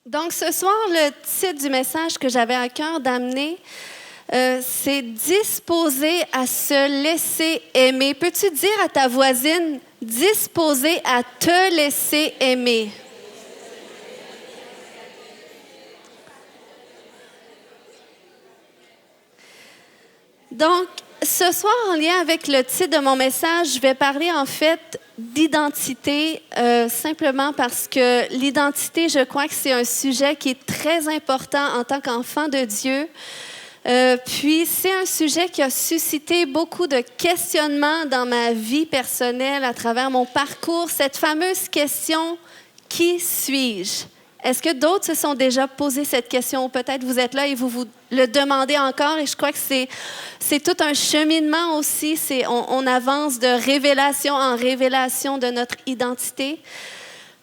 Donc, ce soir, le titre du message que j'avais à cœur d'amener, c'est « Disposer à se laisser aimer ». Peux-tu dire à ta voisine « Disposer à te laisser aimer ». Donc, ce soir, en lien avec le titre de mon message, je vais parler en fait d'identité, simplement parce que l'identité, je crois que c'est un sujet qui est très important en tant qu'enfant de Dieu. Puis, c'est un sujet qui a suscité beaucoup de questionnements dans ma vie personnelle à travers mon parcours. Cette fameuse question « Qui suis-je » ? Est-ce que d'autres se sont déjà posé cette question? Peut-être vous êtes là et vous le demandez encore. Et je crois que c'est tout un cheminement aussi. On avance de révélation en révélation de notre identité.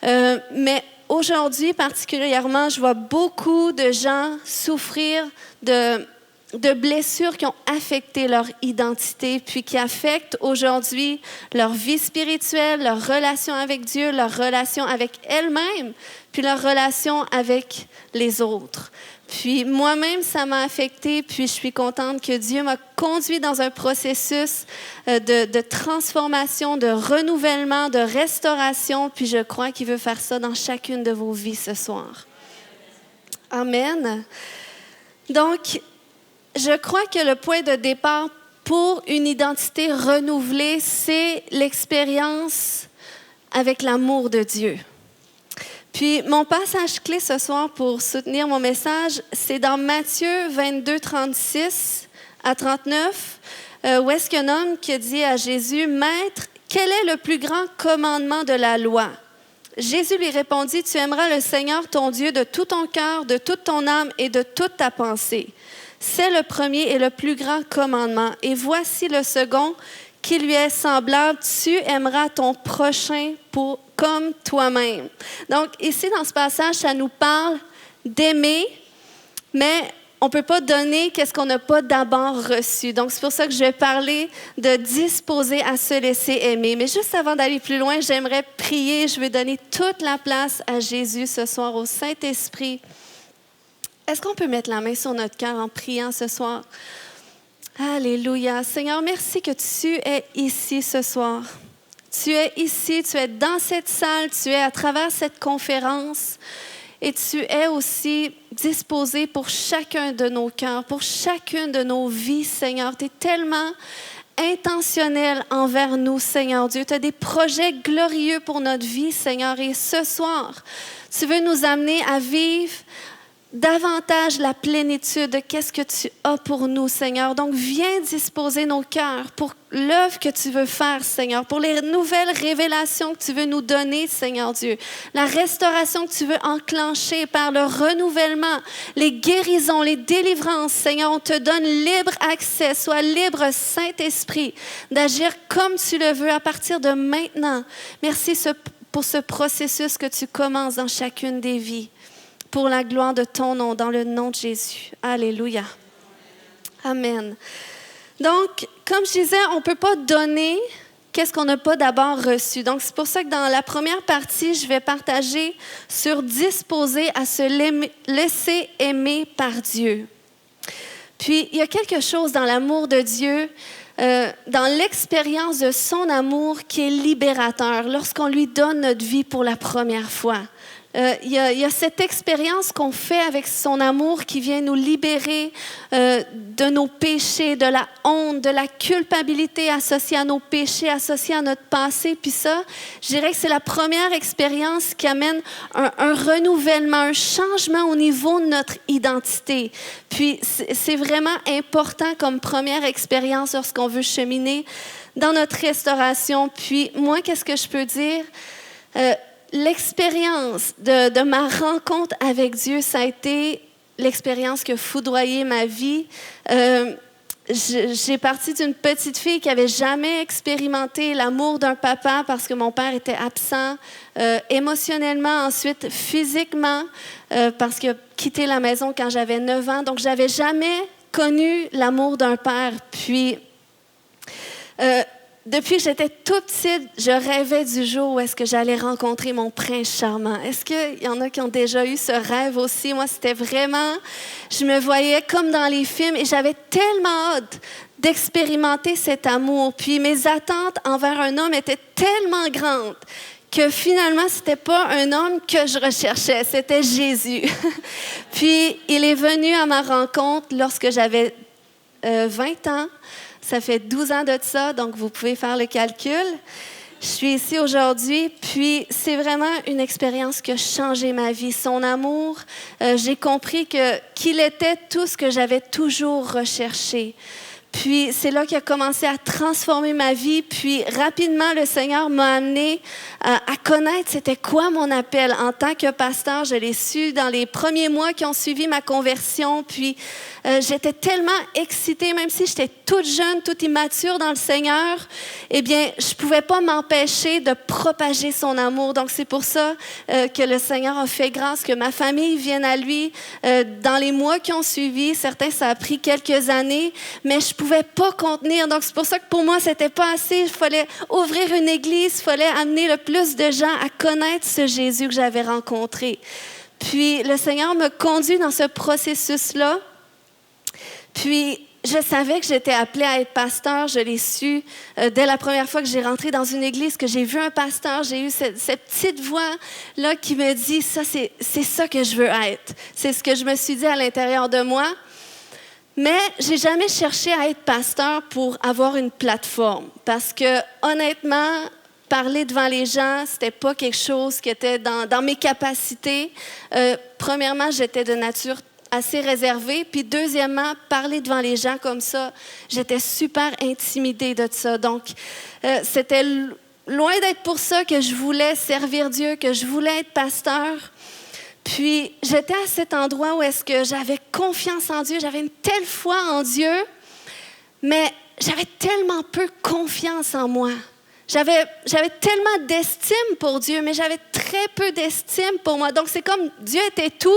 Mais aujourd'hui, particulièrement, je vois beaucoup de gens souffrir de blessures qui ont affecté leur identité, puis qui affectent aujourd'hui leur vie spirituelle, leur relation avec Dieu, leur relation avec elles-mêmes, puis leur relation avec les autres. Puis moi-même, ça m'a affectée, puis je suis contente que Dieu m'a conduit dans un processus de transformation, de renouvellement, de restauration, puis je crois qu'il veut faire ça dans chacune de vos vies ce soir. Amen. Donc, je crois que le point de départ pour une identité renouvelée, c'est l'expérience avec l'amour de Dieu. Puis, mon passage clé ce soir pour soutenir mon message, c'est dans Matthieu 22, 36 à 39, où est-ce qu'un homme qui dit à Jésus, « Maître, quel est le plus grand commandement de la loi? » Jésus lui répondit, « Tu aimeras le Seigneur ton Dieu de tout ton cœur, de toute ton âme et de toute ta pensée. » C'est le premier et le plus grand commandement. Et voici le second qui lui est semblable. Tu aimeras ton prochain comme toi-même. Donc, ici, dans ce passage, ça nous parle d'aimer, mais on ne peut pas donner qu'est-ce qu'on n'a pas d'abord reçu. Donc, c'est pour ça que je vais parler de disposer à se laisser aimer. Mais juste avant d'aller plus loin, j'aimerais prier. Je vais donner toute la place à Jésus ce soir, au Saint-Esprit. Est-ce qu'on peut mettre la main sur notre cœur en priant ce soir? Alléluia. Seigneur, merci que tu es ici ce soir. Tu es ici, tu es dans cette salle, tu es à travers cette conférence et tu es aussi disposé pour chacun de nos cœurs, pour chacune de nos vies, Seigneur. Tu es tellement intentionnel envers nous, Seigneur Dieu. Tu as des projets glorieux pour notre vie, Seigneur. Et ce soir, tu veux nous amener à vivre davantage la plénitude de qu'est-ce que tu as pour nous, Seigneur. Donc, viens disposer nos cœurs pour l'œuvre que tu veux faire, Seigneur, pour les nouvelles révélations que tu veux nous donner, Seigneur Dieu, la restauration que tu veux enclencher par le renouvellement, les guérisons, les délivrances, Seigneur, on te donne libre accès, sois libre, Saint-Esprit, d'agir comme tu le veux à partir de maintenant. Merci pour ce processus que tu commences dans chacune des vies. Pour la gloire de ton nom, dans le nom de Jésus. Alléluia. Amen. Donc, comme je disais, on ne peut pas donner qu'est-ce qu'on n'a pas d'abord reçu. Donc, c'est pour ça que dans la première partie, je vais partager sur disposer à se laisser aimer par Dieu. Puis, il y a quelque chose dans l'amour de Dieu, dans l'expérience de son amour qui est libérateur lorsqu'on lui donne notre vie pour la première fois. Il y a cette expérience qu'on fait avec son amour qui vient nous libérer de nos péchés, de la honte, de la culpabilité associée à nos péchés, associée à notre passé. Puis ça, je dirais que c'est la première expérience qui amène un renouvellement, un changement au niveau de notre identité. Puis c'est vraiment important comme première expérience lorsqu'on veut cheminer dans notre restauration. Puis moi, qu'est-ce que je peux dire? L'expérience de ma rencontre avec Dieu, ça a été l'expérience qui a foudroyé ma vie. J'ai parti d'une petite fille qui n'avait jamais expérimenté l'amour d'un papa parce que mon père était absent émotionnellement, ensuite physiquement, parce qu'il a quitté la maison quand j'avais 9 ans. Donc, je n'avais jamais connu l'amour d'un père. Puis, depuis que j'étais toute petite, je rêvais du jour où est-ce que j'allais rencontrer mon prince charmant. Est-ce qu'il y en a qui ont déjà eu ce rêve aussi? Moi, c'était vraiment... Je me voyais comme dans les films et j'avais tellement hâte d'expérimenter cet amour. Puis mes attentes envers un homme étaient tellement grandes que finalement, c'était pas un homme que je recherchais, c'était Jésus. Puis, il est venu à ma rencontre lorsque j'avais 20 ans. Ça fait 12 ans de ça, donc vous pouvez faire le calcul. Je suis ici aujourd'hui, puis c'est vraiment une expérience qui a changé ma vie. Son amour, j'ai compris qu'il était tout ce que j'avais toujours recherché. Puis c'est là qu'il a commencé à transformer ma vie. Puis rapidement, le Seigneur m'a amené à connaître c'était quoi mon appel. En tant que pasteur, je l'ai su dans les premiers mois qui ont suivi ma conversion. Puis j'étais tellement excitée, même si j'étais toute jeune, toute immature dans le Seigneur, eh bien, je ne pouvais pas m'empêcher de propager son amour. Donc c'est pour ça que le Seigneur a fait grâce, que ma famille vienne à lui dans les mois qui ont suivi. Certains, ça a pris quelques années, mais je ne pouvais pas contenir. Donc, c'est pour ça que pour moi, c'était pas assez. Il fallait ouvrir une église, il fallait amener le plus de gens à connaître ce Jésus que j'avais rencontré. Puis, le Seigneur me conduit dans ce processus-là. Puis, je savais que j'étais appelée à être pasteur. Je l'ai su dès la première fois que j'ai rentré dans une église, que j'ai vu un pasteur. J'ai eu cette petite voix-là qui me dit, ça, c'est ça que je veux être. C'est ce que je me suis dit à l'intérieur de moi. Mais j'ai jamais cherché à être pasteur pour avoir une plateforme. Parce que, honnêtement, parler devant les gens, c'était pas quelque chose qui était dans mes capacités. Premièrement, j'étais de nature assez réservée. Puis deuxièmement, parler devant les gens comme ça, j'étais super intimidée de ça. Donc, c'était loin d'être pour ça que je voulais servir Dieu, que je voulais être pasteur. Puis, j'étais à cet endroit où est-ce que j'avais confiance en Dieu, j'avais une telle foi en Dieu, mais j'avais tellement peu confiance en moi. J'avais tellement d'estime pour Dieu, mais j'avais très peu d'estime pour moi. Donc, c'est comme Dieu était tout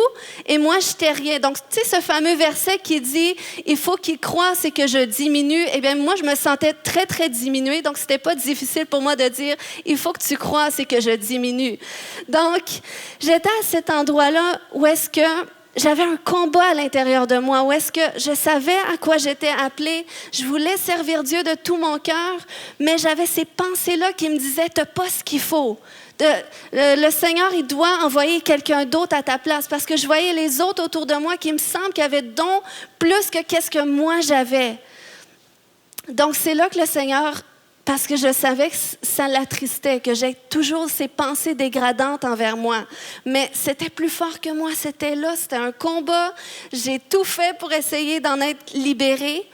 et moi, je n'étais rien. Donc, tu sais, ce fameux verset qui dit « Il faut qu'il croisse et que je diminue », eh bien, moi, je me sentais très, très diminuée. Donc, ce n'était pas difficile pour moi de dire « Il faut que tu croisses et que je diminue ». Donc, j'étais à cet endroit-là où est-ce que j'avais un combat à l'intérieur de moi, où est-ce que je savais à quoi j'étais appelée. Je voulais servir Dieu de tout mon cœur, mais j'avais ces pensées-là qui me disaient « t'as pas ce qu'il faut ». Le Seigneur, il doit envoyer quelqu'un d'autre à ta place, parce que je voyais les autres autour de moi qui me semblent qu'ils avaient don plus que qu'est-ce que moi j'avais. Donc, c'est là que le Seigneur... Parce que je savais que ça l'attristait, que j'ai toujours ces pensées dégradantes envers moi. Mais c'était plus fort que moi, c'était là, c'était un combat. J'ai tout fait pour essayer d'en être libérée.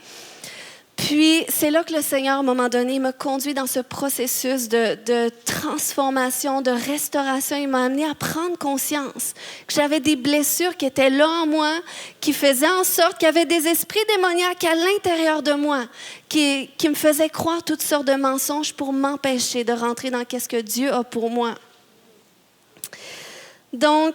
Puis, c'est là que le Seigneur, à un moment donné, m'a conduit dans ce processus de transformation, de restauration. Il m'a amené à prendre conscience que j'avais des blessures qui étaient là en moi, qui faisaient en sorte qu'il y avait des esprits démoniaques à l'intérieur de moi, qui me faisaient croire toutes sortes de mensonges pour m'empêcher de rentrer dans ce que Dieu a pour moi. Donc,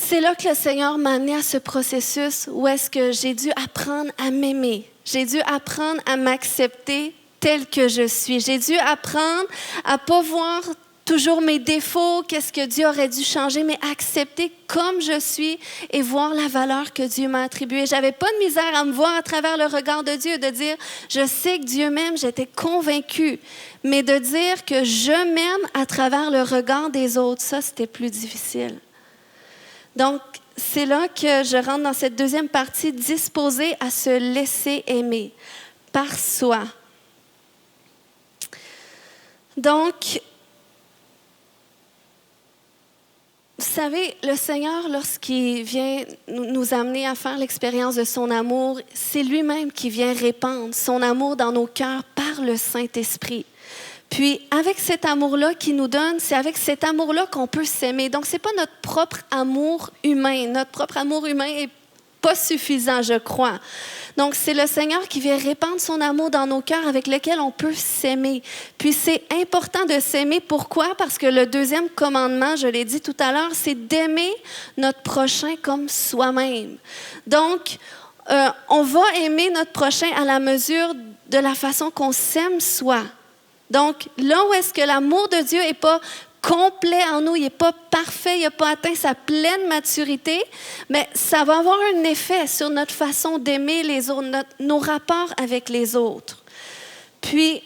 c'est là que le Seigneur m'a amené à ce processus où est-ce que j'ai dû apprendre à m'aimer. J'ai dû apprendre à m'accepter tel que je suis. J'ai dû apprendre à ne pas voir toujours mes défauts, qu'est-ce que Dieu aurait dû changer, mais accepter comme je suis et voir la valeur que Dieu m'a attribuée. Je n'avais pas de misère à me voir à travers le regard de Dieu, de dire « je sais que Dieu m'aime », j'étais convaincue. Mais de dire que je m'aime à travers le regard des autres, ça, c'était plus difficile. Donc, c'est là que je rentre dans cette deuxième partie, disposée à se laisser aimer par soi. Donc, vous savez, le Seigneur, lorsqu'il vient nous amener à faire l'expérience de son amour, c'est lui-même qui vient répandre son amour dans nos cœurs par le Saint-Esprit. Puis, avec cet amour-là qu'il nous donne, c'est avec cet amour-là qu'on peut s'aimer. Donc, ce n'est pas notre propre amour humain. Notre propre amour humain n'est pas suffisant, je crois. Donc, c'est le Seigneur qui vient répandre son amour dans nos cœurs avec lequel on peut s'aimer. Puis, c'est important de s'aimer. Pourquoi? Parce que le deuxième commandement, je l'ai dit tout à l'heure, c'est d'aimer notre prochain comme soi-même. Donc, on va aimer notre prochain à la mesure de la façon qu'on s'aime soi. Donc, là où est-ce que l'amour de Dieu n'est pas complet en nous, il n'est pas parfait, il n'a pas atteint sa pleine maturité, mais ça va avoir un effet sur notre façon d'aimer les autres, nos rapports avec les autres. Puis,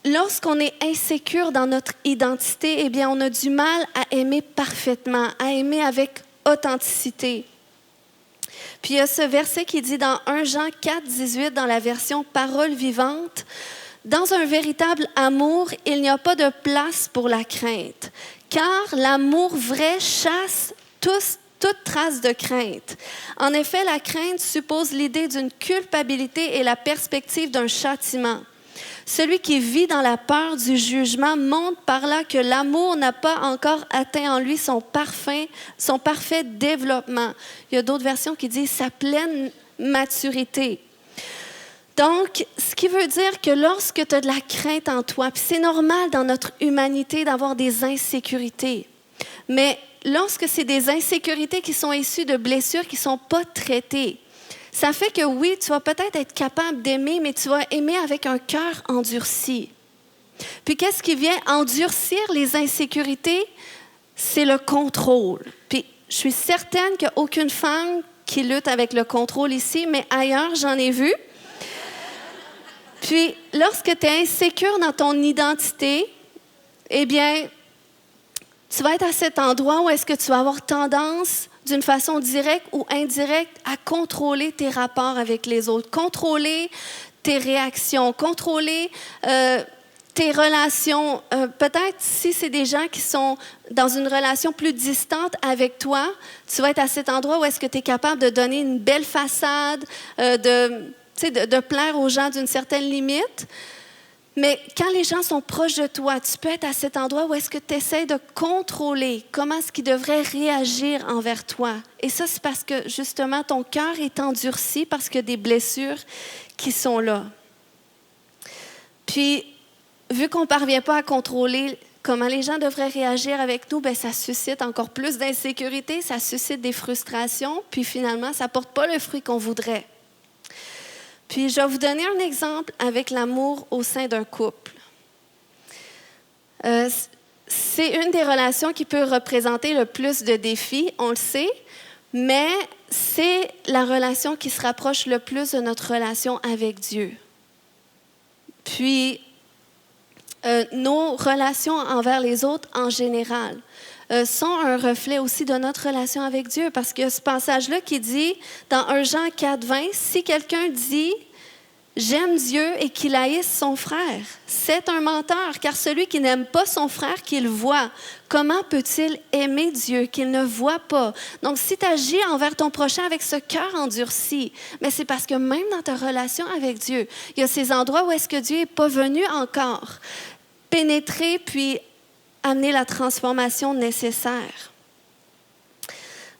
lorsqu'on est insécure dans notre identité, eh bien, on a du mal à aimer parfaitement, à aimer avec authenticité. Puis, il y a ce verset qui dit dans 1 Jean 4, 18, dans la version « Parole vivante », « Dans un véritable amour, il n'y a pas de place pour la crainte, car l'amour vrai chasse toute trace de crainte. En effet, la crainte suppose l'idée d'une culpabilité et la perspective d'un châtiment. Celui qui vit dans la peur du jugement montre par là que l'amour n'a pas encore atteint en lui son parfait développement. » Il y a d'autres versions qui disent « sa pleine maturité ». Donc, ce qui veut dire que lorsque tu as de la crainte en toi, puis c'est normal dans notre humanité d'avoir des insécurités, mais lorsque c'est des insécurités qui sont issues de blessures qui ne sont pas traitées, ça fait que oui, tu vas peut-être être capable d'aimer, mais tu vas aimer avec un cœur endurci. Puis qu'est-ce qui vient endurcir les insécurités? C'est le contrôle. Puis je suis certaine qu'il n'y a aucune femme qui lutte avec le contrôle ici, mais ailleurs, j'en ai vu. Puis, lorsque tu es insécure dans ton identité, eh bien, tu vas être à cet endroit où est-ce que tu vas avoir tendance, d'une façon directe ou indirecte, à contrôler tes rapports avec les autres, contrôler tes réactions, contrôler tes relations. Peut-être si c'est des gens qui sont dans une relation plus distante avec toi, tu vas être à cet endroit où est-ce que tu es capable de donner une belle façade, de plaire aux gens d'une certaine limite. Mais quand les gens sont proches de toi, tu peux être à cet endroit où est-ce que tu essaies de contrôler comment est-ce qu'ils devraient réagir envers toi. Et ça, c'est parce que, justement, ton cœur est endurci parce qu'il y a des blessures qui sont là. Puis, vu qu'on ne parvient pas à contrôler comment les gens devraient réagir avec nous, bien, ça suscite encore plus d'insécurité, ça suscite des frustrations, puis finalement, ça ne porte pas le fruit qu'on voudrait. Puis, je vais vous donner un exemple avec l'amour au sein d'un couple. C'est une des relations qui peut représenter le plus de défis, on le sait, mais c'est la relation qui se rapproche le plus de notre relation avec Dieu. Puis, nos relations envers les autres en général sont un reflet aussi de notre relation avec Dieu. Parce que ce passage-là qui dit, dans 1 Jean 4, 20, si quelqu'un dit « J'aime Dieu » et qu'il haïsse son frère, c'est un menteur, car celui qui n'aime pas son frère qu'il voit, comment peut-il aimer Dieu qu'il ne voit pas? Donc, si tu agis envers ton prochain avec ce cœur endurci, mais c'est parce que même dans ta relation avec Dieu, il y a ces endroits où est-ce que Dieu n'est pas venu encore pénétrer puis amener la transformation nécessaire.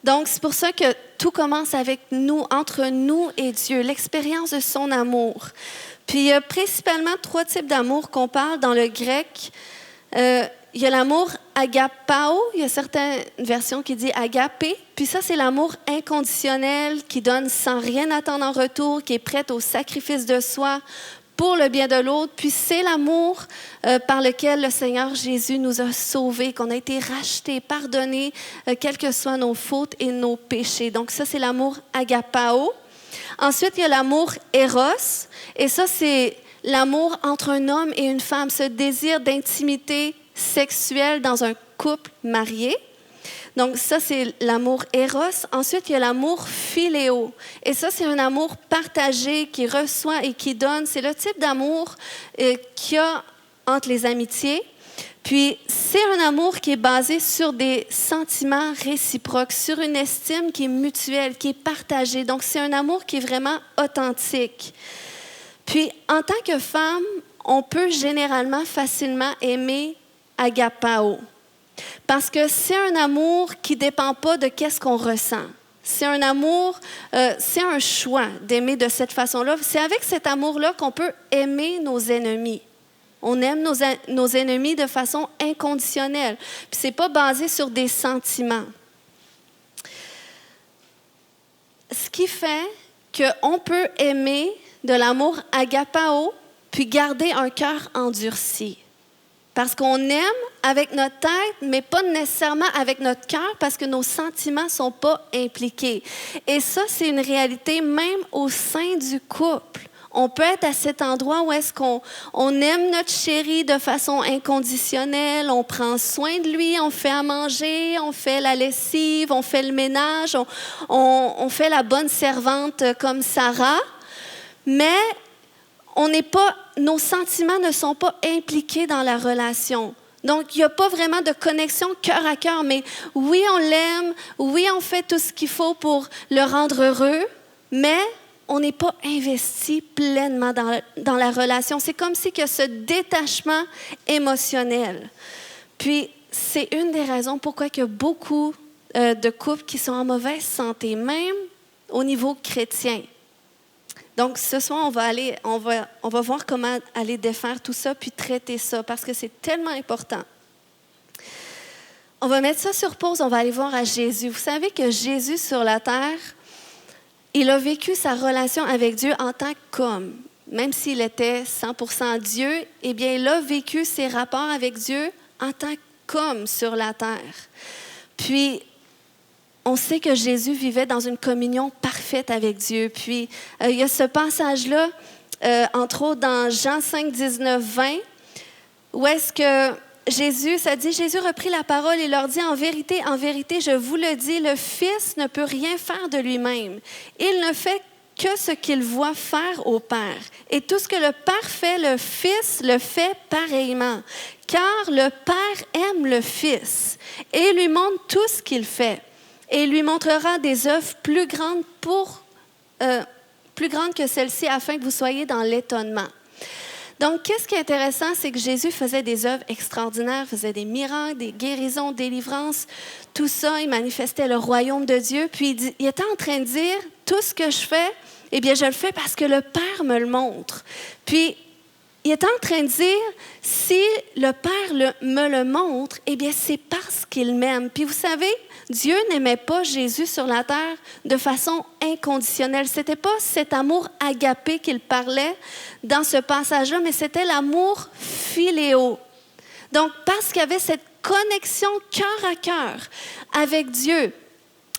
Donc, c'est pour ça que tout commence avec nous, entre nous et Dieu, l'expérience de son amour. Puis, il y a principalement 3 types d'amour qu'on parle dans le grec. Il y a l'amour agapao, il y a certaines versions qui disent agapé. Puis ça, c'est l'amour inconditionnel qui donne sans rien attendre en retour, qui est prêt au sacrifice de soi pour le bien de l'autre. Puis c'est l'amour par lequel le Seigneur Jésus nous a sauvés, qu'on a été rachetés, pardonnés, quelles que soient nos fautes et nos péchés. Donc ça, c'est l'amour agapao. Ensuite, il y a l'amour éros. Et ça, c'est l'amour entre un homme et une femme, ce désir d'intimité sexuelle dans un couple marié. Donc ça, c'est l'amour éros. Ensuite, il y a l'amour philéo. Et ça, c'est un amour partagé qui reçoit et qui donne. C'est le type d'amour qu'il y a entre les amitiés. Puis, c'est un amour qui est basé sur des sentiments réciproques, sur une estime qui est mutuelle, qui est partagée. Donc, c'est un amour qui est vraiment authentique. Puis, en tant que femme, on peut généralement facilement aimer agapao. Parce que c'est un amour qui ne dépend pas de qu'est-ce qu'on ressent. C'est un amour, c'est un choix d'aimer de cette façon-là. C'est avec cet amour-là qu'on peut aimer nos ennemis. On aime nos ennemis de façon inconditionnelle. Puis ce n'est pas basé sur des sentiments. Ce qui fait qu'on peut aimer de l'amour agapao, puis garder un cœur endurci. Parce qu'on aime avec notre tête, mais pas nécessairement avec notre cœur, parce que nos sentiments ne sont pas impliqués. Et ça, c'est une réalité même au sein du couple. On peut être à cet endroit où est-ce qu'on aime notre chéri de façon inconditionnelle, on prend soin de lui, on fait à manger, on fait la lessive, on fait le ménage, on fait la bonne servante comme Sarah, mais nos sentiments ne sont pas impliqués dans la relation. Donc, il n'y a pas vraiment de connexion cœur à cœur, mais oui, on l'aime, oui, on fait tout ce qu'il faut pour le rendre heureux, mais on n'est pas investi pleinement dans la relation. C'est comme si il y a ce détachement émotionnel. Puis, c'est une des raisons pourquoi il y a beaucoup de couples qui sont en mauvaise santé, même au niveau chrétien. Donc, ce soir, on va voir comment aller défaire tout ça puis traiter ça parce que c'est tellement important. On va mettre ça sur pause, on va aller voir à Jésus. Vous savez que Jésus sur la terre, il a vécu sa relation avec Dieu en tant qu'homme. Même s'il était 100% Dieu, eh bien, il a vécu ses rapports avec Dieu en tant qu'homme sur la terre. Puis, on sait que Jésus vivait dans une communion parfaite avec Dieu. Puis, il y a ce passage-là, entre autres dans Jean 5, 19, 20, où est-ce que Jésus reprit la parole et leur dit, en vérité, je vous le dis, le Fils ne peut rien faire de lui-même. Il ne fait que ce qu'il voit faire au Père. Et tout ce que le Père fait, le Fils le fait pareillement. Car le Père aime le Fils et lui montre tout ce qu'il fait. Et il lui montrera des œuvres plus grandes que celles-ci, afin que vous soyez dans l'étonnement. Donc, qu'est-ce qui est intéressant, c'est que Jésus faisait des œuvres extraordinaires, faisait des miracles, des guérisons, délivrances, tout ça, il manifestait le royaume de Dieu. Puis, il était en train de dire, tout ce que je fais, eh bien, je le fais parce que le Père me le montre. Puis, il est en train de dire, si le Père me le montre, eh bien, c'est parce qu'il m'aime. Puis, vous savez, Dieu n'aimait pas Jésus sur la terre de façon inconditionnelle. Ce n'était pas cet amour agapé qu'il parlait dans ce passage-là, mais c'était l'amour philéo. Donc, parce qu'il y avait cette connexion cœur à cœur avec Dieu,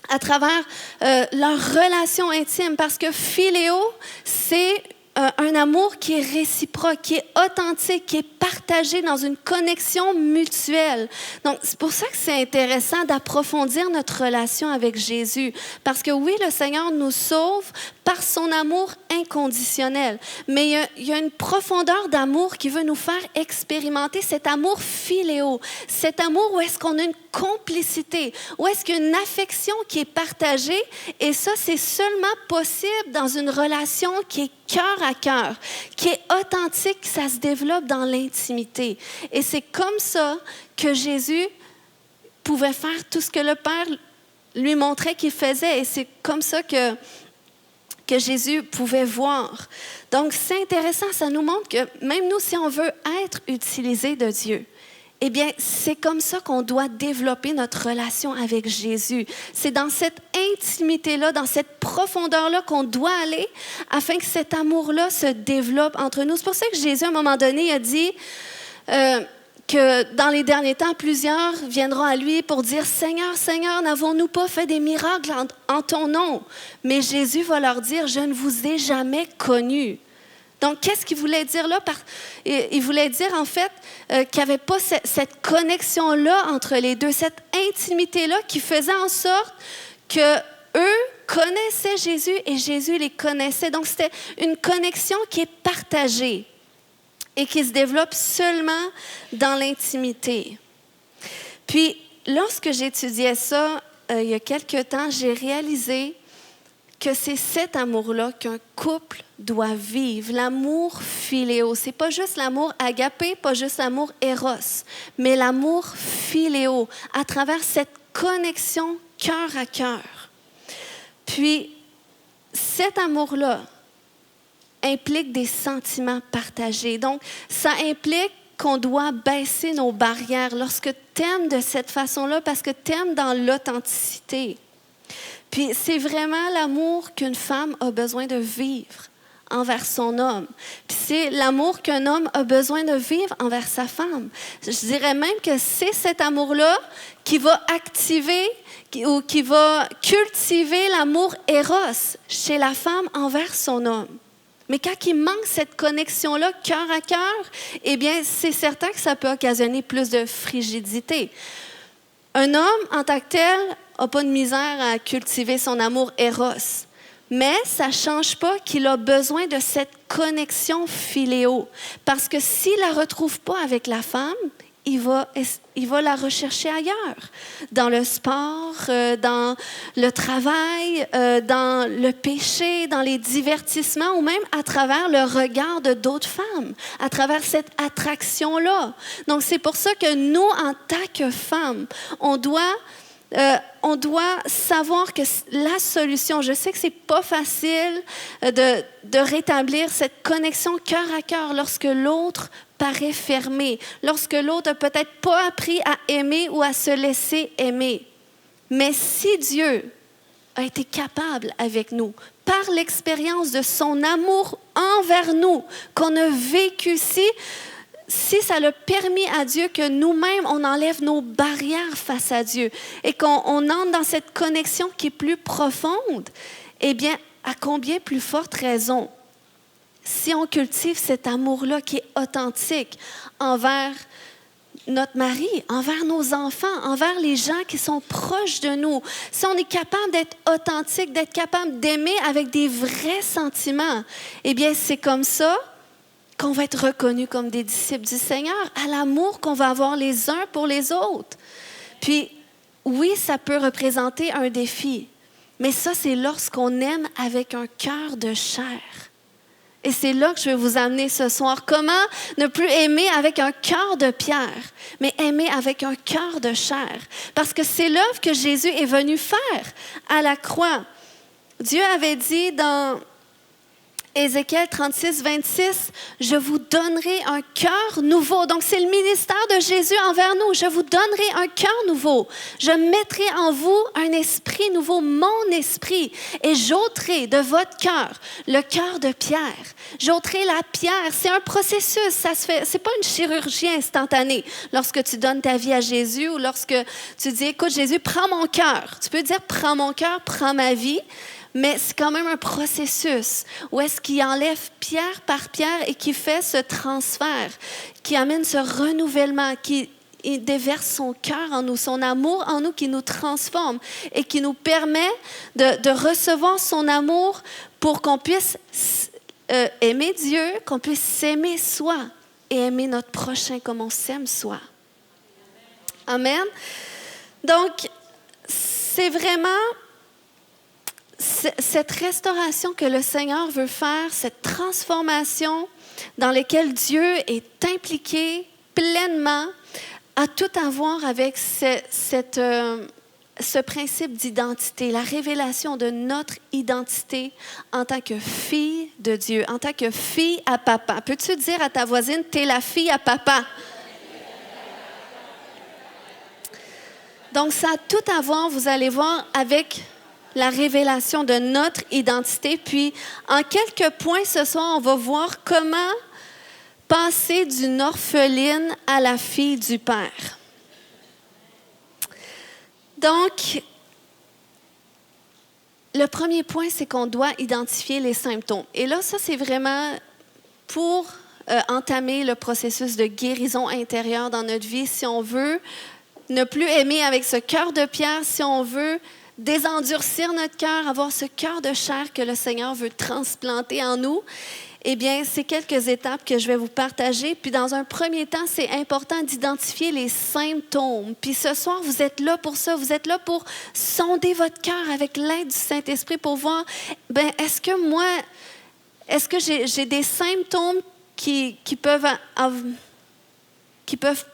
à travers leur relation intime, parce que philéo, c'est un amour qui est réciproque, qui est authentique, qui est partagé dans une connexion mutuelle. Donc, c'est pour ça que c'est intéressant d'approfondir notre relation avec Jésus. Parce que oui, le Seigneur nous sauve par son amour inconditionnel. Mais il y a une profondeur d'amour qui veut nous faire expérimenter cet amour philéo. Cet amour où est-ce qu'on a une complicité, où est-ce qu'il y a une affection qui est partagée. Et ça, c'est seulement possible dans une relation qui est cœur à cœur, qui est authentique, ça se développe dans l'intimité. Et c'est comme ça que Jésus pouvait faire tout ce que le Père lui montrait qu'il faisait. Et c'est comme ça que Jésus pouvait voir. Donc, c'est intéressant, ça nous montre que même nous, si on veut être utilisé de Dieu, eh bien, c'est comme ça qu'on doit développer notre relation avec Jésus. C'est dans cette intimité-là, dans cette profondeur-là qu'on doit aller afin que cet amour-là se développe entre nous. C'est pour ça que Jésus, à un moment donné, a dit que dans les derniers temps, plusieurs viendront à lui pour dire « Seigneur, Seigneur, n'avons-nous pas fait des miracles en ton nom? » Mais Jésus va leur dire « Je ne vous ai jamais connus. » Donc, qu'est-ce qu'il voulait dire là? Il voulait dire, en fait, qu'il n'y avait pas cette connexion-là entre les deux, cette intimité-là qui faisait en sorte qu'eux connaissaient Jésus et Jésus les connaissait. Donc, c'était une connexion qui est partagée et qui se développe seulement dans l'intimité. Puis, lorsque j'étudiais ça, il y a quelque temps, j'ai réalisé que c'est cet amour-là qu'un couple doit vivre, l'amour philéo. C'est pas juste l'amour agapé, pas juste l'amour éros, mais l'amour philéo, à travers cette connexion cœur à cœur. Puis, cet amour-là implique des sentiments partagés. Donc, ça implique qu'on doit baisser nos barrières lorsque tu aimes de cette façon-là, parce que tu aimes dans l'authenticité. Puis c'est vraiment l'amour qu'une femme a besoin de vivre envers son homme. Puis c'est l'amour qu'un homme a besoin de vivre envers sa femme. Je dirais même que c'est cet amour-là qui va activer ou qui va cultiver l'amour éros chez la femme envers son homme. Mais quand il manque cette connexion-là, cœur à cœur, eh bien, c'est certain que ça peut occasionner plus de frigidité. Un homme, en tant que tel, n'a pas de misère à cultiver son amour éros. Mais ça ne change pas qu'il a besoin de cette connexion philéo. Parce que s'il ne la retrouve pas avec la femme, il va la rechercher ailleurs. Dans le sport, dans le travail, dans le péché, dans les divertissements ou même à travers le regard de d'autres femmes, à travers cette attraction-là. Donc, c'est pour ça que nous, en tant que femmes, on doit savoir que la solution, je sais que c'est pas facile de rétablir cette connexion cœur à cœur lorsque l'autre paraît fermé, lorsque l'autre n'a peut-être pas appris à aimer ou à se laisser aimer. Mais si Dieu a été capable avec nous, par l'expérience de son amour envers nous, qu'on a vécu si ça a permis à Dieu que nous-mêmes, on enlève nos barrières face à Dieu et qu'on entre dans cette connexion qui est plus profonde, eh bien, à combien plus forte raison, si on cultive cet amour-là qui est authentique envers notre mari, envers nos enfants, envers les gens qui sont proches de nous, si on est capable d'être authentique, d'être capable d'aimer avec des vrais sentiments, eh bien, c'est comme ça qu'on va être reconnus comme des disciples du Seigneur, à l'amour qu'on va avoir les uns pour les autres. Puis, oui, ça peut représenter un défi, mais ça, c'est lorsqu'on aime avec un cœur de chair. Et c'est là que je vais vous amener ce soir. Comment ne plus aimer avec un cœur de pierre, mais aimer avec un cœur de chair. Parce que c'est l'œuvre que Jésus est venu faire à la croix. Dieu avait dit dans Ézéchiel 36, 26, « Je vous donnerai un cœur nouveau. » Donc, c'est le ministère de Jésus envers nous. « Je vous donnerai un cœur nouveau. Je mettrai en vous un esprit nouveau, mon esprit, et j'ôterai de votre cœur le cœur de pierre. » J'ôterai la pierre. C'est un processus. Ça se fait. C'est pas une chirurgie instantanée. Lorsque tu donnes ta vie à Jésus ou lorsque tu dis, « Écoute, Jésus, prends mon cœur. » Tu peux dire, « Prends mon cœur, prends ma vie. » Mais c'est quand même un processus où est-ce qu'il enlève pierre par pierre et qui fait ce transfert, qui amène ce renouvellement, qui déverse son cœur en nous, son amour en nous, qui nous transforme et qui nous permet de recevoir son amour pour qu'on puisse aimer Dieu, qu'on puisse s'aimer soi et aimer notre prochain comme on s'aime soi. Amen. Donc, c'est vraiment cette restauration que le Seigneur veut faire, cette transformation dans laquelle Dieu est impliqué pleinement, a tout à voir avec ce principe d'identité, la révélation de notre identité en tant que fille de Dieu, en tant que fille à papa. Peux-tu dire à ta voisine, t'es la fille à papa? Donc, ça a tout à voir, vous allez voir, avec la révélation de notre identité. Puis, en quelques points ce soir, on va voir comment passer d'une orpheline à la fille du Père. Donc, le premier point, c'est qu'on doit identifier les symptômes. Et là, ça, c'est vraiment pour entamer le processus de guérison intérieure dans notre vie. Si on veut ne plus aimer avec ce cœur de pierre, si on veut désendurcir notre cœur, avoir ce cœur de chair que le Seigneur veut transplanter en nous, eh bien, c'est quelques étapes que je vais vous partager. Puis, dans un premier temps, c'est important d'identifier les symptômes. Puis, ce soir, vous êtes là pour ça. Vous êtes là pour sonder votre cœur avec l'aide du Saint-Esprit pour voir, bien, est-ce que j'ai des symptômes qui peuvent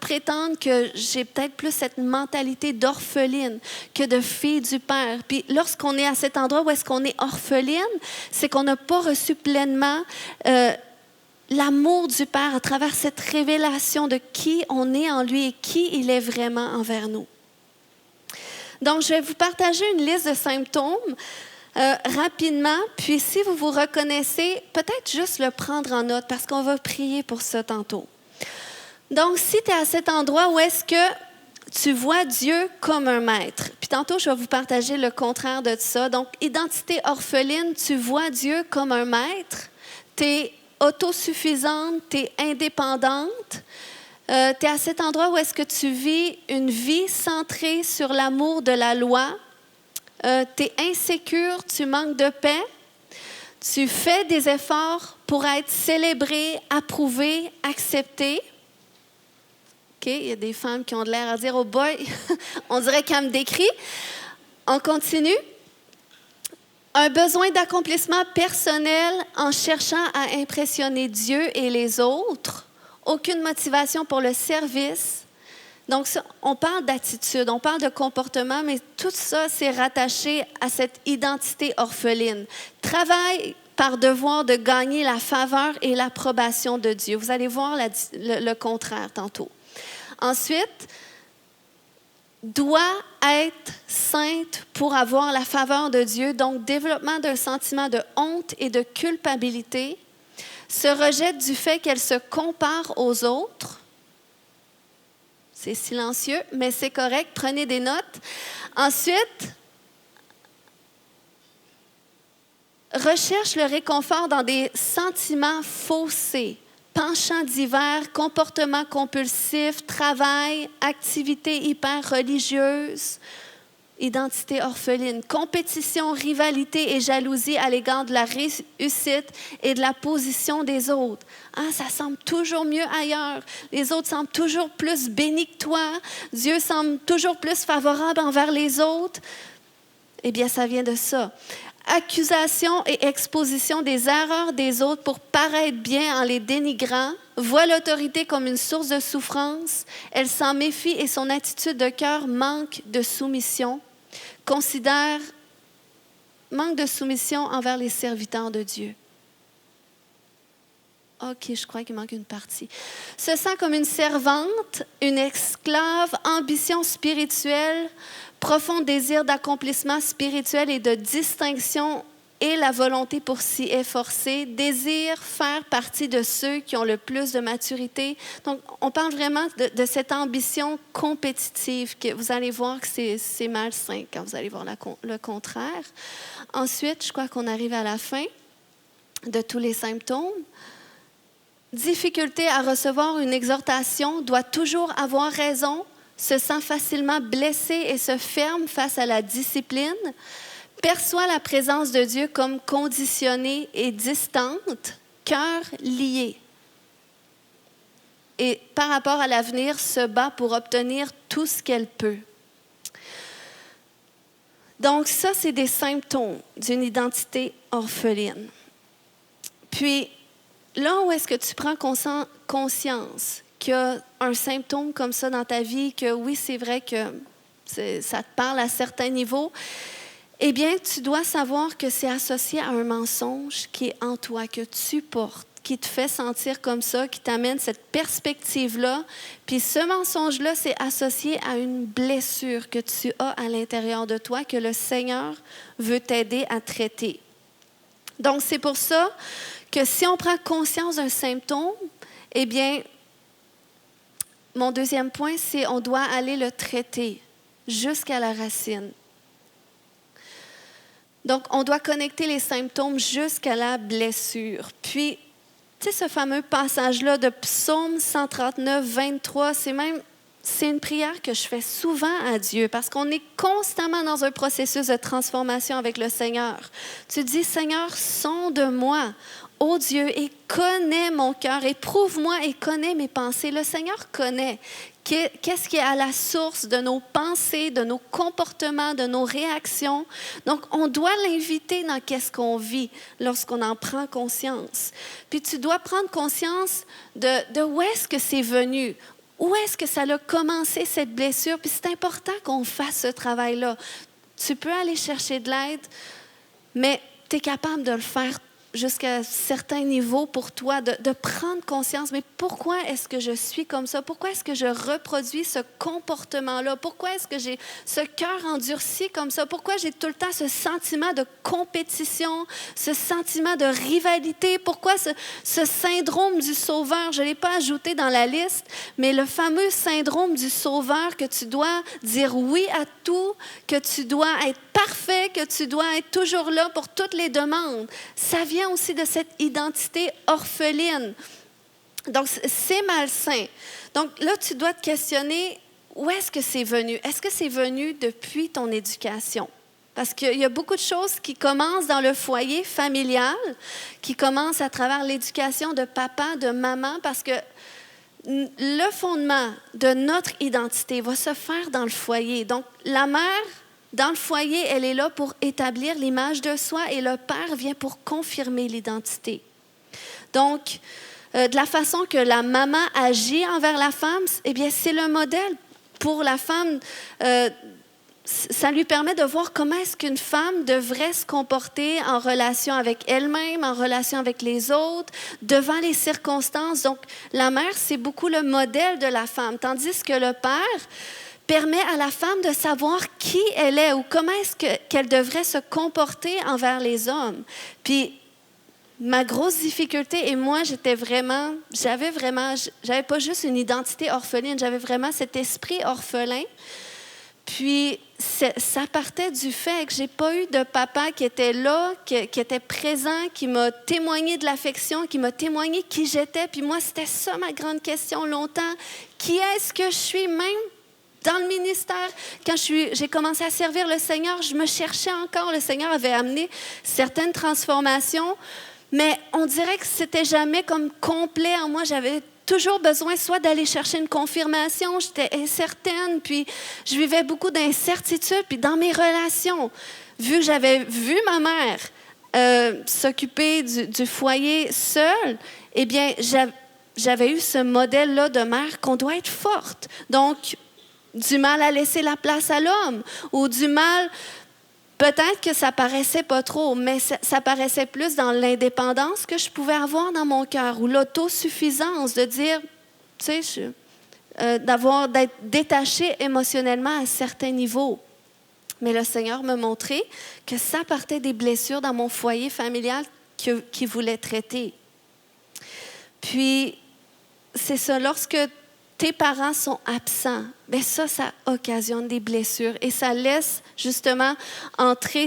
prétendre que j'ai peut-être plus cette mentalité d'orpheline que de fille du Père. Puis lorsqu'on est à cet endroit où est-ce qu'on est orpheline, c'est qu'on n'a pas reçu pleinement l'amour du Père à travers cette révélation de qui on est en lui et qui il est vraiment envers nous. Donc, je vais vous partager une liste de symptômes rapidement. Puis, si vous vous reconnaissez, peut-être juste le prendre en note parce qu'on va prier pour ça tantôt. Donc, si tu es à cet endroit où est-ce que tu vois Dieu comme un maître. Puis tantôt, je vais vous partager le contraire de ça. Donc, identité orpheline, tu vois Dieu comme un maître. Tu es autosuffisante, tu es indépendante. Tu es à cet endroit où est-ce que tu vis une vie centrée sur l'amour de la loi. Tu es insécure, tu manques de paix. Tu fais des efforts pour être célébré, approuvé, accepté. OK, il y a des femmes qui ont de l'air à dire « Oh boy, on dirait qu'elle me décrit. » On continue. Un besoin d'accomplissement personnel en cherchant à impressionner Dieu et les autres. Aucune motivation pour le service. Donc, ça, on parle d'attitude, on parle de comportement, mais tout ça, c'est rattaché à cette identité orpheline. Travail par devoir de gagner la faveur et l'approbation de Dieu. Vous allez voir le contraire tantôt. Ensuite, doit être sainte pour avoir la faveur de Dieu, donc développement d'un sentiment de honte et de culpabilité, se rejette du fait qu'elle se compare aux autres. C'est silencieux, mais c'est correct, prenez des notes. Ensuite, recherche le réconfort dans des sentiments faussés. Penchant divers, comportement compulsif, travail, activité hyper religieuse, identité orpheline, compétition, rivalité et jalousie à l'égard de la réussite et de la position des autres. Ah, ça semble toujours mieux ailleurs. Les autres semblent toujours plus bénis que toi. Dieu semble toujours plus favorable envers les autres. Eh bien, ça vient de ça. Accusation et exposition des erreurs des autres pour paraître bien en les dénigrant, voit l'autorité comme une source de souffrance, elle s'en méfie et son attitude de cœur manque de soumission, manque de soumission envers les serviteurs de Dieu. OK, je crois qu'il manque une partie. Se sent comme une servante, une esclave, ambition spirituelle, profond désir d'accomplissement spirituel et de distinction et la volonté pour s'y efforcer, désir faire partie de ceux qui ont le plus de maturité. Donc, on parle vraiment de cette ambition compétitive que vous allez voir que c'est malsain quand vous allez voir le contraire. Ensuite, je crois qu'on arrive à la fin de tous les symptômes. Difficulté à recevoir une exhortation, doit toujours avoir raison, se sent facilement blessé et se ferme face à la discipline, perçoit la présence de Dieu comme conditionnée et distante, cœur lié. Et par rapport à l'avenir, se bat pour obtenir tout ce qu'elle peut. Donc ça, c'est des symptômes d'une identité orpheline. Puis, là où est-ce que tu prends conscience qu'il y a un symptôme comme ça dans ta vie, que oui, c'est vrai que ça te parle à certains niveaux, eh bien, tu dois savoir que c'est associé à un mensonge qui est en toi, que tu portes, qui te fait sentir comme ça, qui t'amène cette perspective-là. Puis ce mensonge-là, c'est associé à une blessure que tu as à l'intérieur de toi, que le Seigneur veut t'aider à traiter. Donc, c'est pour ça que si on prend conscience d'un symptôme, eh bien, mon deuxième point, c'est on doit aller le traiter jusqu'à la racine. Donc, on doit connecter les symptômes jusqu'à la blessure. Puis, tu sais, ce fameux passage-là de Psaume 139, 23, c'est une prière que je fais souvent à Dieu parce qu'on est constamment dans un processus de transformation avec le Seigneur. Tu dis, Seigneur, sonde-moi, ô Dieu, et connais mon cœur, éprouve-moi et connais mes pensées. Le Seigneur connaît. Qu'est-ce qui est à la source de nos pensées, de nos comportements, de nos réactions. Donc, on doit l'inviter dans qu'est-ce qu'on vit lorsqu'on en prend conscience. Puis, tu dois prendre conscience de où est-ce que c'est venu. Où est-ce que ça a commencé, cette blessure? Puis, c'est important qu'on fasse ce travail-là. Tu peux aller chercher de l'aide, mais tu es capable de le faire jusqu'à certains niveaux pour toi, de prendre conscience, mais pourquoi est-ce que je suis comme ça? Pourquoi est-ce que je reproduis ce comportement-là? Pourquoi est-ce que j'ai ce cœur endurci comme ça? Pourquoi j'ai tout le temps ce sentiment de compétition, ce sentiment de rivalité? Pourquoi ce syndrome du sauveur? Je ne l'ai pas ajouté dans la liste, mais le fameux syndrome du sauveur, que tu dois dire oui à tout, que tu dois être parfait, que tu dois être toujours là pour toutes les demandes. Ça vient aussi de cette identité orpheline. Donc, c'est malsain. Donc, là, tu dois te questionner, où est-ce que c'est venu? Est-ce que c'est venu depuis ton éducation? Parce qu'il y a beaucoup de choses qui commencent dans le foyer familial, qui commencent à travers l'éducation de papa, de maman, parce que le fondement de notre identité va se faire dans le foyer. Donc, la mère, dans le foyer, elle est là pour établir l'image de soi et le père vient pour confirmer l'identité. Donc, de la façon que la maman agit envers la femme, eh bien, c'est le modèle pour la femme. Ça lui permet de voir comment est-ce qu'une femme devrait se comporter en relation avec elle-même, en relation avec les autres, devant les circonstances. Donc, la mère, c'est beaucoup le modèle de la femme, tandis que le père permet à la femme de savoir qui elle est ou comment est-ce qu'elle devrait se comporter envers les hommes. Puis, ma grosse difficulté, et moi, j'avais pas juste une identité orpheline, j'avais vraiment cet esprit orphelin. Puis, ça partait du fait que je n'ai pas eu de papa qui était là, qui était présent, qui m'a témoigné de l'affection, qui m'a témoigné qui j'étais. Puis moi, c'était ça ma grande question longtemps. Qui est-ce que je suis même dans le ministère? Quand j'ai commencé à servir le Seigneur, je me cherchais encore. Le Seigneur avait amené certaines transformations, mais on dirait que c'était jamais comme complet en moi. J'avais toujours besoin soit d'aller chercher une confirmation, j'étais incertaine, puis je vivais beaucoup d'incertitudes, puis dans mes relations, vu que j'avais vu ma mère s'occuper du foyer seule, eh bien, j'avais eu ce modèle-là de mère qu'on doit être forte. Donc, du mal à laisser la place à l'homme, ou du mal... Peut-être que ça paraissait pas trop, mais ça paraissait plus dans l'indépendance que je pouvais avoir dans mon cœur, ou l'autosuffisance, de dire, tu sais, d'être détachée émotionnellement à certains niveaux. Mais le Seigneur m'a montré que ça partait des blessures dans mon foyer familial qu'il voulait traiter. Puis, c'est ça, lorsque tes parents sont absents, bien ça occasionne des blessures et ça laisse justement entrer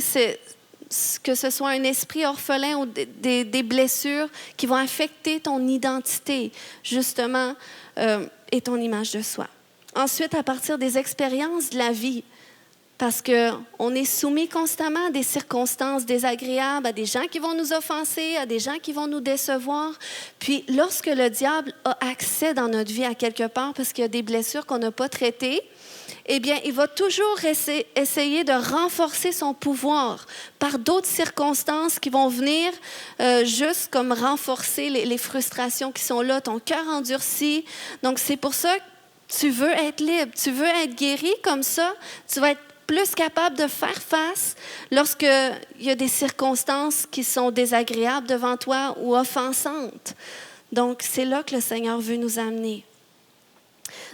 que ce soit un esprit orphelin ou des blessures qui vont affecter ton identité, justement, et ton image de soi. Ensuite, à partir des expériences de la vie, parce qu'on est soumis constamment à des circonstances désagréables, à des gens qui vont nous offenser, à des gens qui vont nous décevoir. Puis, lorsque le diable a accès dans notre vie à quelque part, parce qu'il y a des blessures qu'on n'a pas traitées, eh bien, il va toujours essayer de renforcer son pouvoir par d'autres circonstances qui vont venir juste comme renforcer les frustrations qui sont là, ton cœur endurci. Donc, c'est pour ça que tu veux être libre, tu veux être guéri comme ça, tu vas être plus capable de faire face lorsqu'il y a des circonstances qui sont désagréables devant toi ou offensantes. Donc, c'est là que le Seigneur veut nous amener.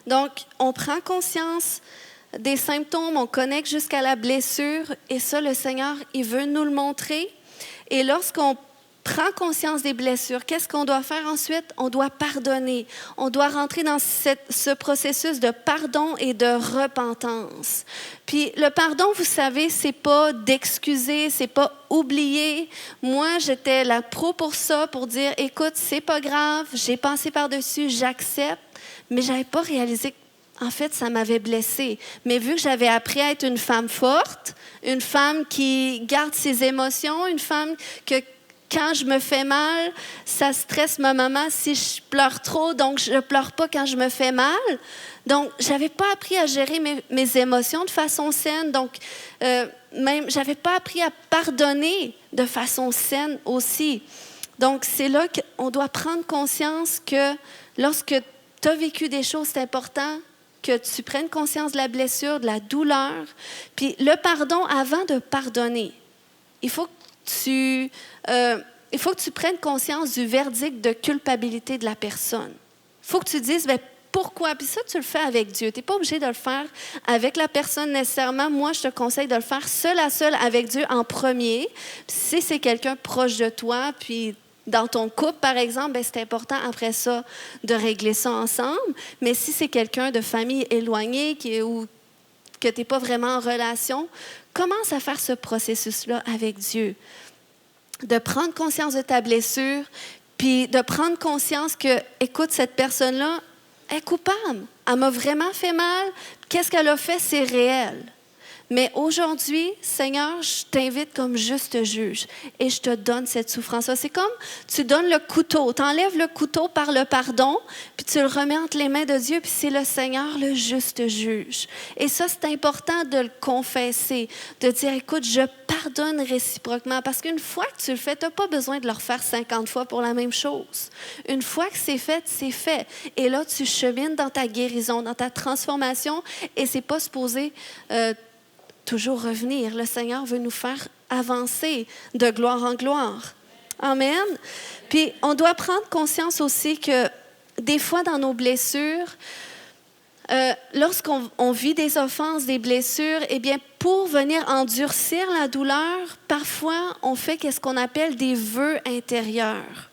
Donc, on prend conscience des symptômes, on connecte jusqu'à la blessure et ça, le Seigneur, il veut nous le montrer. Et lorsqu'on prend conscience des blessures, qu'est-ce qu'on doit faire ensuite? On doit pardonner. On doit rentrer dans ce processus de pardon et de repentance. Puis le pardon, vous savez, c'est pas d'excuser, c'est pas oublier. Moi, j'étais la pro pour ça, pour dire, écoute, c'est pas grave, j'ai passé par-dessus, j'accepte, mais j'avais pas réalisé qu'en fait, ça m'avait blessée. Mais vu que j'avais appris à être une femme forte, une femme qui garde ses émotions, une femme que quand je me fais mal, ça stresse ma maman si je pleure trop, donc je ne pleure pas quand je me fais mal. Donc, je n'avais pas appris à gérer mes émotions de façon saine. Donc, même, je n'avais pas appris à pardonner de façon saine aussi. Donc, c'est là qu'on doit prendre conscience que lorsque tu as vécu des choses, c'est important que tu prennes conscience de la blessure, de la douleur. Puis le pardon, avant de pardonner, il faut que tu il faut que tu prennes conscience du verdict de culpabilité de la personne. Il faut que tu dises, bien, pourquoi? Puis ça, tu le fais avec Dieu. Tu n'es pas obligé de le faire avec la personne nécessairement. Moi, je te conseille de le faire seul à seul avec Dieu en premier. Puis si c'est quelqu'un proche de toi, puis dans ton couple, par exemple, bien, c'est important après ça de régler ça ensemble. Mais si c'est quelqu'un de famille éloignée ou que tu n'es pas vraiment en relation, commence à faire ce processus-là avec Dieu. De prendre conscience de ta blessure, puis de prendre conscience que, écoute, cette personne-là est coupable. Elle m'a vraiment fait mal. Qu'est-ce qu'elle a fait? C'est réel. Mais aujourd'hui, Seigneur, je t'invite comme juste juge et je te donne cette souffrance-là. C'est comme tu donnes le couteau. Tu enlèves le couteau par le pardon, puis tu le remets entre les mains de Dieu, puis c'est le Seigneur le juste juge. Et ça, c'est important de le confesser, de dire, écoute, je pardonne réciproquement. Parce qu'une fois que tu le fais, tu n'as pas besoin de le refaire 50 fois pour la même chose. Une fois que c'est fait, c'est fait. Et là, tu chemines dans ta guérison, dans ta transformation, et c'est pas supposé toujours revenir. Le Seigneur veut nous faire avancer de gloire en gloire. Amen. Puis, on doit prendre conscience aussi que des fois, dans nos blessures, lorsqu'on vit des offenses, des blessures, eh bien, pour venir endurcir la douleur, parfois, on fait ce qu'on appelle des vœux intérieurs.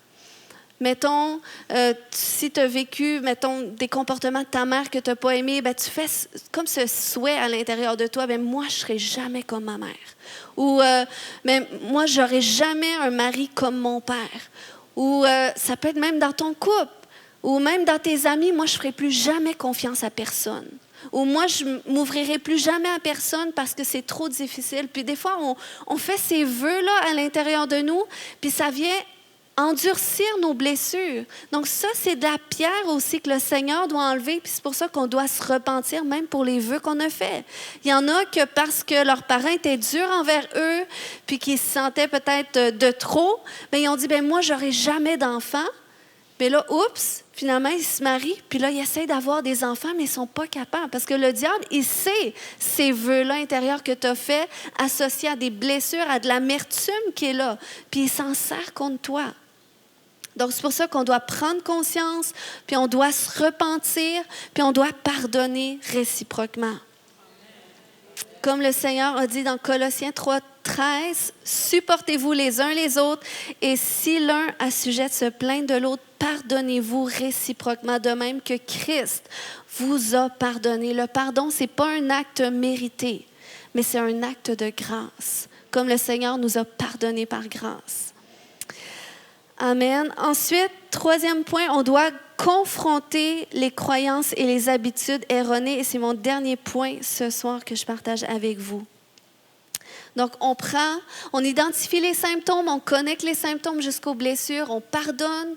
Mettons, si tu as vécu, mettons, des comportements de ta mère que tu n'as pas aimés, ben, tu fais comme ce souhait à l'intérieur de toi, ben, moi, je ne serai jamais comme ma mère. Ou, mais moi, je n'aurai jamais un mari comme mon père. Ou ça peut être même dans ton couple. Ou même dans tes amis, moi, je ne ferai plus jamais confiance à personne. Ou moi, je ne m'ouvrirai plus jamais à personne parce que c'est trop difficile. Puis des fois, on fait ces vœux-là à l'intérieur de nous, puis ça vient endurcir nos blessures. Donc ça, c'est de la pierre aussi que le Seigneur doit enlever, puis c'est pour ça qu'on doit se repentir même pour les vœux qu'on a faits. Il y en a que parce que leurs parents étaient durs envers eux, puis qu'ils se sentaient peut-être de trop, bien, ils ont dit, bien, moi, j'aurai jamais d'enfants. Mais là, oups, finalement, ils se marient, puis là, ils essayent d'avoir des enfants, mais ils ne sont pas capables. Parce que le diable, il sait ces vœux-là intérieurs que tu as faits, associés à des blessures, à de l'amertume qui est là, puis il s'en sert contre toi. Donc, c'est pour ça qu'on doit prendre conscience, puis on doit se repentir, puis on doit pardonner réciproquement. Comme le Seigneur a dit dans Colossiens 3:13, « Supportez-vous les uns les autres, et si l'un a sujet de se plaindre de l'autre, pardonnez-vous réciproquement, de même que Christ vous a pardonné. » Le pardon, ce n'est pas un acte mérité, mais c'est un acte de grâce, comme le Seigneur nous a pardonné par grâce. Amen. Ensuite, troisième point, on doit confronter les croyances et les habitudes erronées. Et c'est mon dernier point ce soir que je partage avec vous. Donc, on identifie les symptômes, on connecte les symptômes jusqu'aux blessures, on pardonne,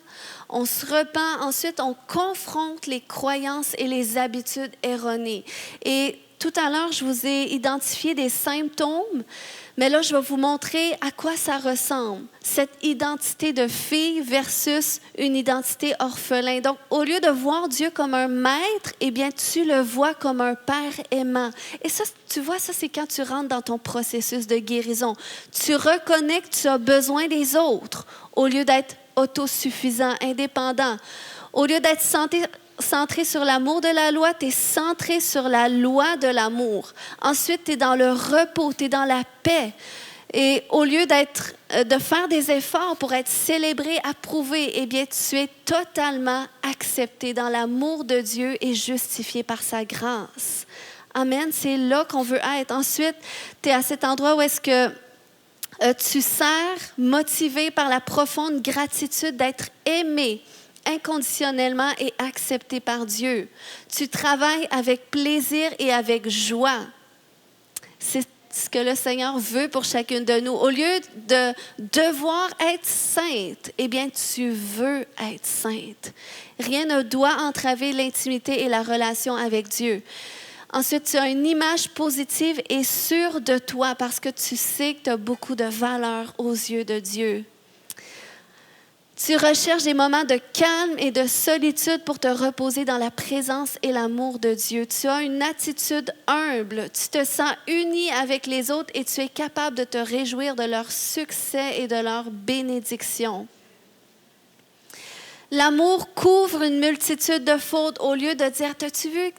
on se repent. Ensuite, on confronte les croyances et les habitudes erronées. Et tout à l'heure, je vous ai identifié des symptômes, mais là, je vais vous montrer à quoi ça ressemble, cette identité de fille versus une identité orphelin. Donc, au lieu de voir Dieu comme un maître, eh bien, tu le vois comme un père aimant. Et ça, tu vois, ça, c'est quand tu rentres dans ton processus de guérison. Tu reconnais que tu as besoin des autres, au lieu d'être autosuffisant, indépendant. Au lieu d'être centré sur l'amour de la loi, tu es centré sur la loi de l'amour. Ensuite, tu es dans le repos, tu es dans la paix. Et au lieu de faire des efforts pour être célébré, approuvé, eh bien, tu es totalement accepté dans l'amour de Dieu et justifié par sa grâce. Amen. C'est là qu'on veut être. Ensuite, tu es à cet endroit où est-ce que tu sers motivé par la profonde gratitude d'être aimé inconditionnellement et accepté par Dieu. Tu travailles avec plaisir et avec joie. C'est ce que le Seigneur veut pour chacune de nous. Au lieu de devoir être sainte, eh bien, tu veux être sainte. Rien ne doit entraver l'intimité et la relation avec Dieu. Ensuite, tu as une image positive et sûre de toi parce que tu sais que tu as beaucoup de valeur aux yeux de Dieu. Tu recherches des moments de calme et de solitude pour te reposer dans la présence et l'amour de Dieu. Tu as une attitude humble. Tu te sens uni avec les autres et tu es capable de te réjouir de leur succès et de leur bénédiction. L'amour couvre une multitude de fautes au lieu de dire « T'as-tu vu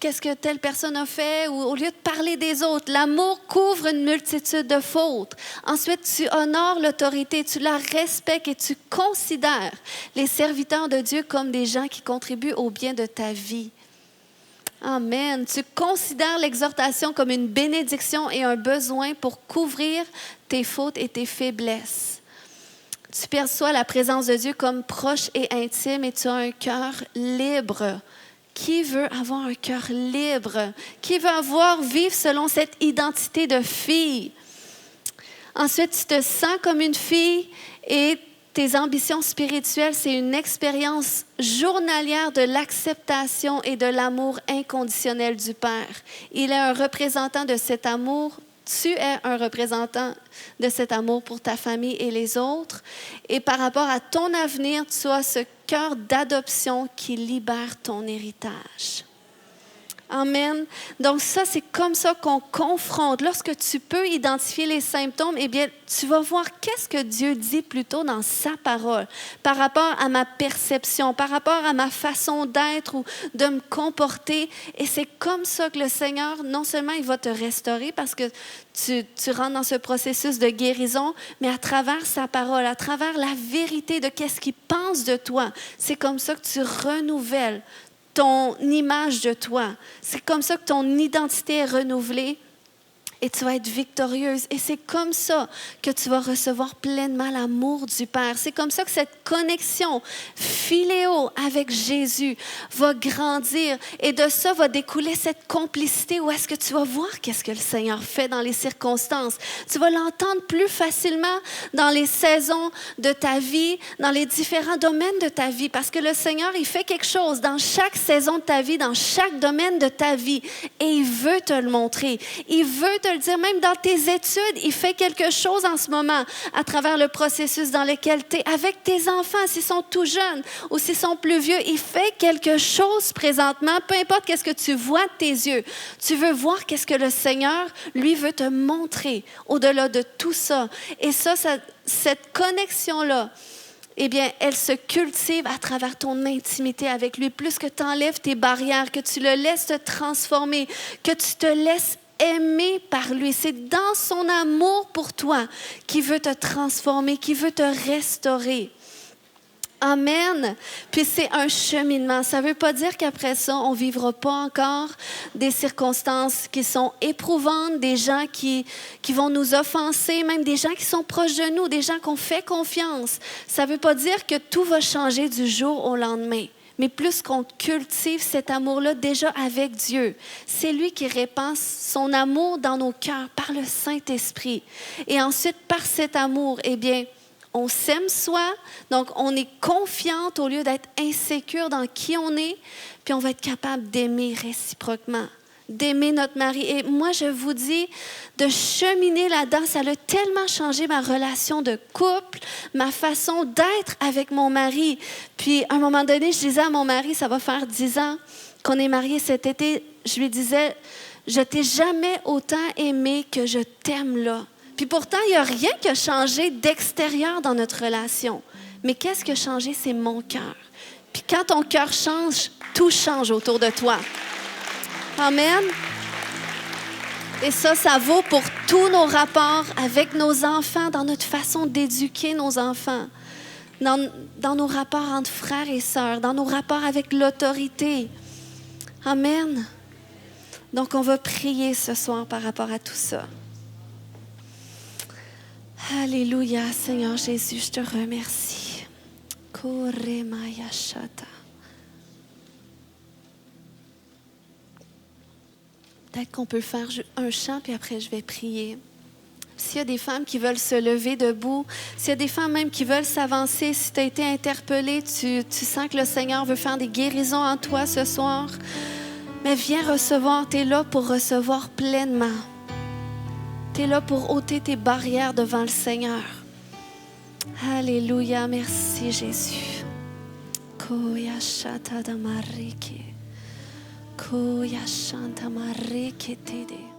qu'est-ce que telle personne a fait? » ou au lieu de parler des autres. L'amour couvre une multitude de fautes. Ensuite, tu honores l'autorité, tu la respectes et tu considères les serviteurs de Dieu comme des gens qui contribuent au bien de ta vie. Amen. Tu considères l'exhortation comme une bénédiction et un besoin pour couvrir tes fautes et tes faiblesses. Tu perçois la présence de Dieu comme proche et intime et tu as un cœur libre. Qui veut avoir un cœur libre? Qui veut vivre selon cette identité de fille? Ensuite, tu te sens comme une fille et tes ambitions spirituelles, c'est une expérience journalière de l'acceptation et de l'amour inconditionnel du Père. Il est un représentant de cet amour. Tu es un représentant de cet amour pour ta famille et les autres. Et par rapport à ton avenir, tu as ce cœur d'adoption qui libère ton héritage. Amen. Donc ça, c'est comme ça qu'on confronte. Lorsque tu peux identifier les symptômes, eh bien, tu vas voir qu'est-ce que Dieu dit plutôt dans sa parole par rapport à ma perception, par rapport à ma façon d'être ou de me comporter. Et c'est comme ça que le Seigneur, non seulement il va te restaurer parce que tu rentres dans ce processus de guérison, mais à travers sa parole, à travers la vérité de qu'est-ce qu'il pense de toi. C'est comme ça que tu renouvelles ton image de toi. C'est comme ça que ton identité est renouvelée et tu vas être victorieuse. Et c'est comme ça que tu vas recevoir pleinement l'amour du Père. C'est comme ça que cette connexion philéo avec Jésus va grandir. Et de ça va découler cette complicité où est-ce que tu vas voir qu'est-ce que le Seigneur fait dans les circonstances. Tu vas l'entendre plus facilement dans les saisons de ta vie, dans les différents domaines de ta vie. Parce que le Seigneur, il fait quelque chose dans chaque saison de ta vie, dans chaque domaine de ta vie. Et il veut te le montrer. Il veut te le dire, même dans tes études, il fait quelque chose en ce moment à travers le processus dans lequel tu es avec tes enfants, s'ils sont tout jeunes ou s'ils sont plus vieux. Il fait quelque chose présentement, peu importe qu'est-ce que tu vois de tes yeux. Tu veux voir qu'est-ce que le Seigneur, lui, veut te montrer au-delà de tout ça. Et cette connexion-là, eh bien, elle se cultive à travers ton intimité avec lui. Plus que tu enlèves tes barrières, que tu le laisses te transformer, que tu te laisses aimer par lui. C'est dans son amour pour toi qu'il veut te transformer, qu'il veut te restaurer. Amen. Puis c'est un cheminement. Ça ne veut pas dire qu'après ça, on ne vivra pas encore des circonstances qui sont éprouvantes, des gens qui vont nous offenser, même des gens qui sont proches de nous, des gens qu'on fait confiance. Ça ne veut pas dire que tout va changer du jour au lendemain. Mais plus qu'on cultive cet amour-là déjà avec Dieu, c'est lui qui répand son amour dans nos cœurs par le Saint-Esprit. Et ensuite, par cet amour, eh bien, on s'aime soi, donc on est confiante au lieu d'être insécure dans qui on est, puis on va être capable d'aimer réciproquement, d'aimer notre mari. Et moi, je vous dis, de cheminer là-dedans, ça a tellement changé ma relation de couple, ma façon d'être avec mon mari. Puis, à un moment donné, je disais à mon mari, ça va faire 10 ans qu'on est mariés cet été, je lui disais, je t'ai jamais autant aimé que je t'aime là. Puis pourtant, il n'y a rien qui a changé d'extérieur dans notre relation. Mais qu'est-ce qui a changé? C'est mon cœur. Puis quand ton cœur change, tout change autour de toi. Amen. Et ça vaut pour tous nos rapports avec nos enfants, dans notre façon d'éduquer nos enfants, dans nos rapports entre frères et sœurs, dans nos rapports avec l'autorité. Amen. Donc, on va prier ce soir par rapport à tout ça. Alléluia, Seigneur Jésus, je te remercie. Koremaya shata. Peut-être qu'on peut faire un chant, puis après je vais prier. S'il y a des femmes qui veulent se lever debout, s'il y a des femmes même qui veulent s'avancer, si tu as été interpellée, tu sens que le Seigneur veut faire des guérisons en toi ce soir, mais viens recevoir, tu es là pour recevoir pleinement. Tu es là pour ôter tes barrières devant le Seigneur. Alléluia, merci Jésus. Koya shata damarike. Koya shanta marike tede.